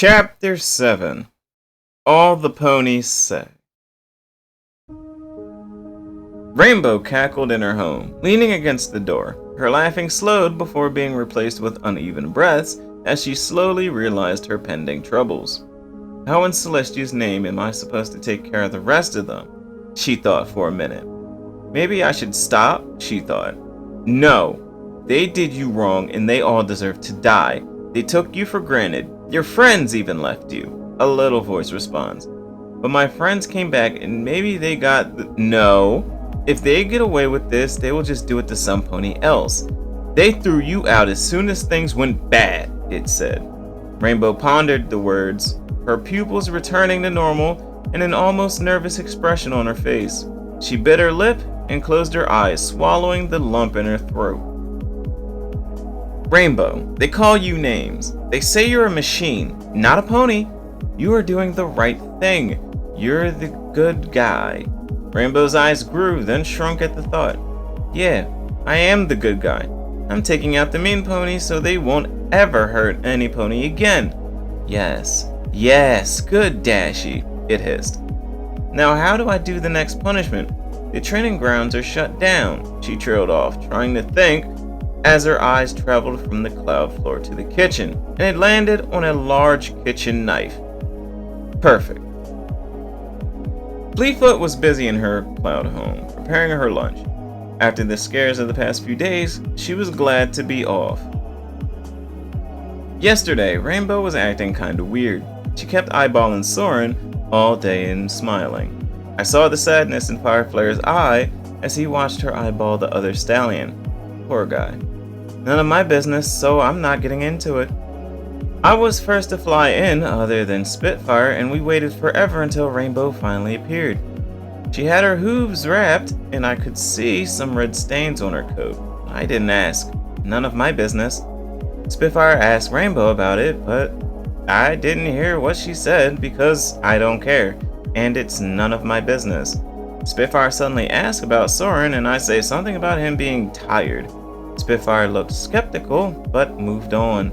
Chapter 7. All the Ponies Say. Rainbow cackled in her home, leaning against the door. Her laughing slowed before being replaced with uneven breaths as she slowly realized her pending troubles. How in Celestia's name am I supposed to take care of the rest of them? She thought for a minute. Maybe I should stop, she thought. No, they did you wrong and they all deserve to die. They took you for granted. Your friends even left you. A little voice responds. But my friends came back and maybe they got No. If they get away with this, they will just do it to some pony else. They threw you out as soon as things went bad, it said. Rainbow pondered the words, her pupils returning to normal and an almost nervous expression on her face. She bit her lip and closed her eyes, swallowing the lump in her throat. Rainbow, they call you names. They say you're a machine, not a pony. You are doing the right thing. You're the good guy. Rainbow's eyes grew, then shrunk at the thought. Yeah, I am the good guy. I'm taking out the mean ponies so they won't ever hurt any pony again. Yes, good Dashie, it hissed. Now how do I do the next punishment? The training grounds are shut down, she trailed off, trying to think as her eyes traveled from the cloud floor to the kitchen, and it landed on a large kitchen knife. Perfect. Fleetfoot was busy in her cloud home, preparing her lunch. After the scares of the past few days, she was glad to be off. Yesterday, Rainbow was acting kinda weird. She kept eyeballing Soren all day and smiling. I saw the sadness in Fireflare's eye as he watched her eyeball the other stallion. Poor guy. None of my business, so I'm not getting into it. I was first to fly in other than Spitfire, and we waited forever until Rainbow finally appeared. She had her hooves wrapped, and I could see some red stains on her coat. I didn't ask. None of my business. Spitfire asked Rainbow about it, but I didn't hear what she said because I don't care, and it's none of my business. Spitfire suddenly asked about Soren, and I say something about him being tired. Spitfire looked skeptical, but moved on.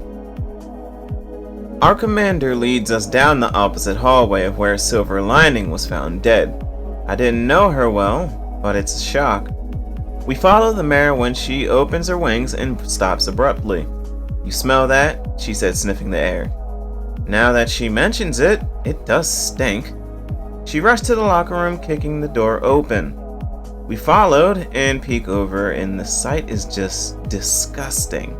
Our commander leads us down the opposite hallway of where Silver Lining was found dead. I didn't know her well, but it's a shock. We follow the mare when she opens her wings and stops abruptly. You smell that? She said, sniffing the air. Now that she mentions it, it does stink. She rushed to the locker room, kicking the door open. We followed and peek over, and the sight is just disgusting.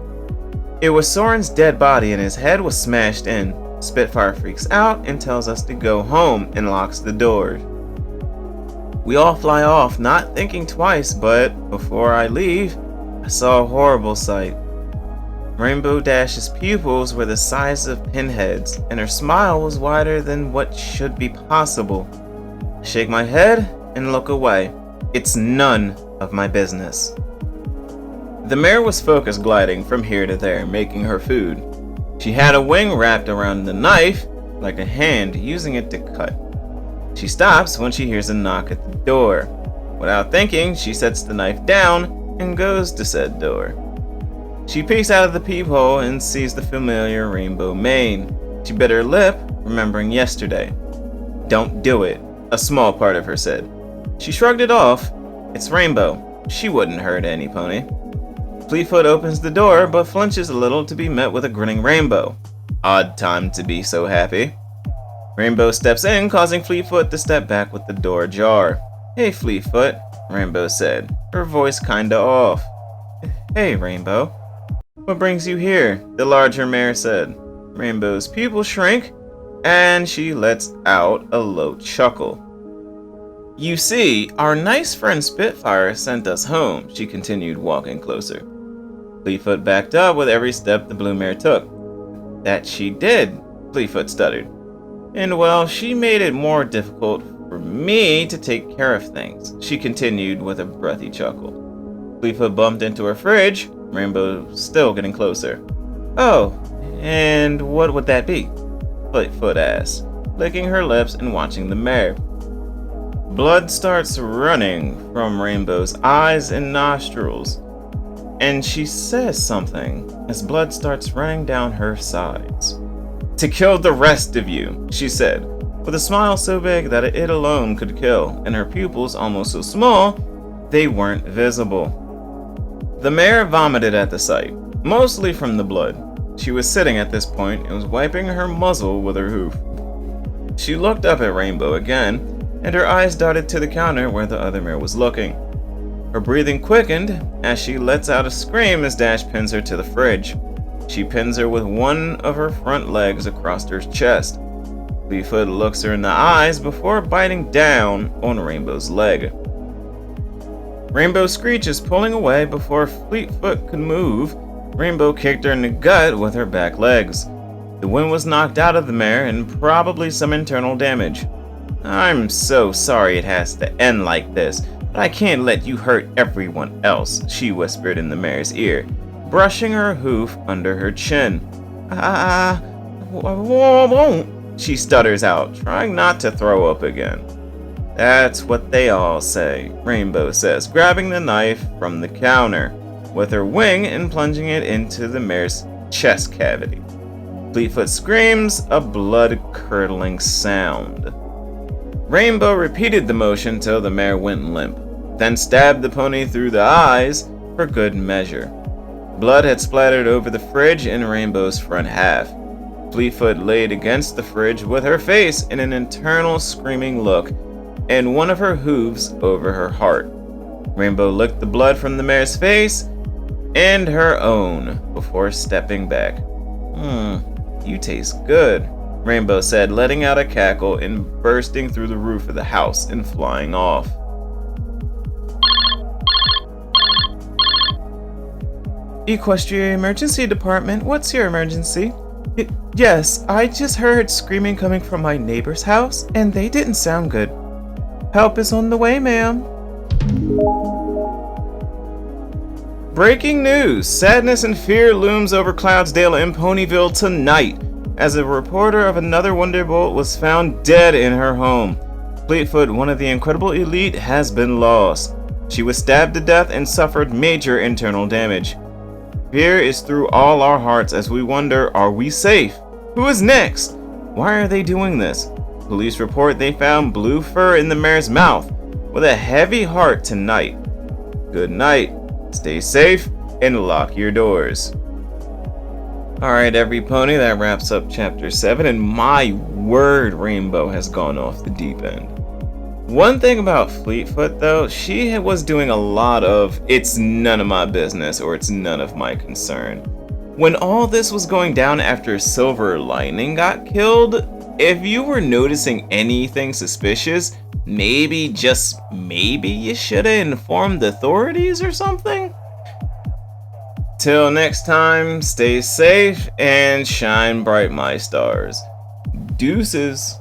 It was Soren's dead body and his head was smashed in. Spitfire freaks out and tells us to go home and locks the door. We all fly off, not thinking twice, but before I leave, I saw a horrible sight. Rainbow Dash's pupils were the size of pinheads, and her smile was wider than what should be possible. I shake my head and look away. It's none of my business. The mare was focus gliding from here to there, making her food. She had a wing wrapped around the knife, like a hand, using it to cut. She stops when she hears a knock at the door. Without thinking, she sets the knife down and goes to said door. She peeks out of the peephole and sees the familiar rainbow mane. She bit her lip, remembering yesterday. Don't do it, a small part of her said. She shrugged it off. It's Rainbow. She wouldn't hurt any pony. Fleetfoot opens the door, but flinches a little to be met with a grinning Rainbow. Odd time to be so happy. Rainbow steps in, causing Fleetfoot to step back with the door ajar. Hey, Fleetfoot, Rainbow said, her voice kinda off. Hey, Rainbow. What brings you here? The larger mare said. Rainbow's pupils shrink, and she lets out a low chuckle. You see, our nice friend Spitfire sent us home, she continued, walking closer. Fleetfoot backed up with every step the blue mare took. That she did, Fleetfoot stuttered. And well, she made it more difficult for me to take care of things, she continued with a breathy chuckle. Fleetfoot bumped into her fridge, Rainbow still getting closer. Oh, and what would that be? Fleetfoot asked, licking her lips and watching the mare. Blood starts running from Rainbow's eyes and nostrils, and she says something as blood starts running down her sides. to kill the rest of you, she said, with a smile so big that it alone could kill, and her pupils almost so small they weren't visible. The mare vomited at the sight, mostly from the blood. She was sitting at this point and was wiping her muzzle with her hoof. She looked up at Rainbow again, and her eyes darted to the counter where the other mare was looking. Her breathing quickened as she lets out a scream as Dash pins her to the fridge. She pins her with one of her front legs across her chest. Fleetfoot looks her in the eyes before biting down on Rainbow's leg. Rainbow screeches, pulling away before Fleetfoot could move. Rainbow kicked her in the gut with her back legs. The wind was knocked out of the mare and probably some internal damage. "I'm so sorry it has to end like this, but I can't let you hurt everyone else," she whispered in the mare's ear, brushing her hoof under her chin. I won't," she stutters out, trying not to throw up again. "That's what they all say," Rainbow says, grabbing the knife from the counter with her wing and plunging it into the mare's chest cavity. Fleetfoot screams, a blood-curdling sound. Rainbow repeated the motion till the mare went limp, then stabbed the pony through the eyes for good measure. Blood had splattered over the fridge in Rainbow's front half. Fleetfoot laid against the fridge with her face in an internal screaming look and one of her hooves over her heart. Rainbow licked the blood from the mare's face and her own before stepping back. You taste good," Rainbow said, letting out a cackle and bursting through the roof of the house and flying off. Equestria Emergency Department, what's your emergency? Yes, I just heard screaming coming from my neighbor's house, and they didn't sound good. Help is on the way, ma'am. Breaking news! Sadness and fear looms over Cloudsdale and Ponyville tonight, as a reporter of another Wonderbolt was found dead in her home. Fleetfoot, one of the incredible elite, has been lost. She was stabbed to death and suffered major internal damage. Fear is through all our hearts as we wonder, are we safe? Who is next? Why are they doing this? Police report they found blue fur in the mare's mouth, with a heavy heart tonight. Good night. Stay safe and lock your doors. Alright, every pony, that wraps up chapter 7, and my word, Rainbow has gone off the deep end. One thing about Fleetfoot, though, she was doing a lot of "it's none of my business" or "it's none of my concern." When all this was going down after Silver Lightning got killed, if you were noticing anything suspicious, maybe, just maybe, you should have informed the authorities or something? Till next time, stay safe and shine bright, my stars. Deuces.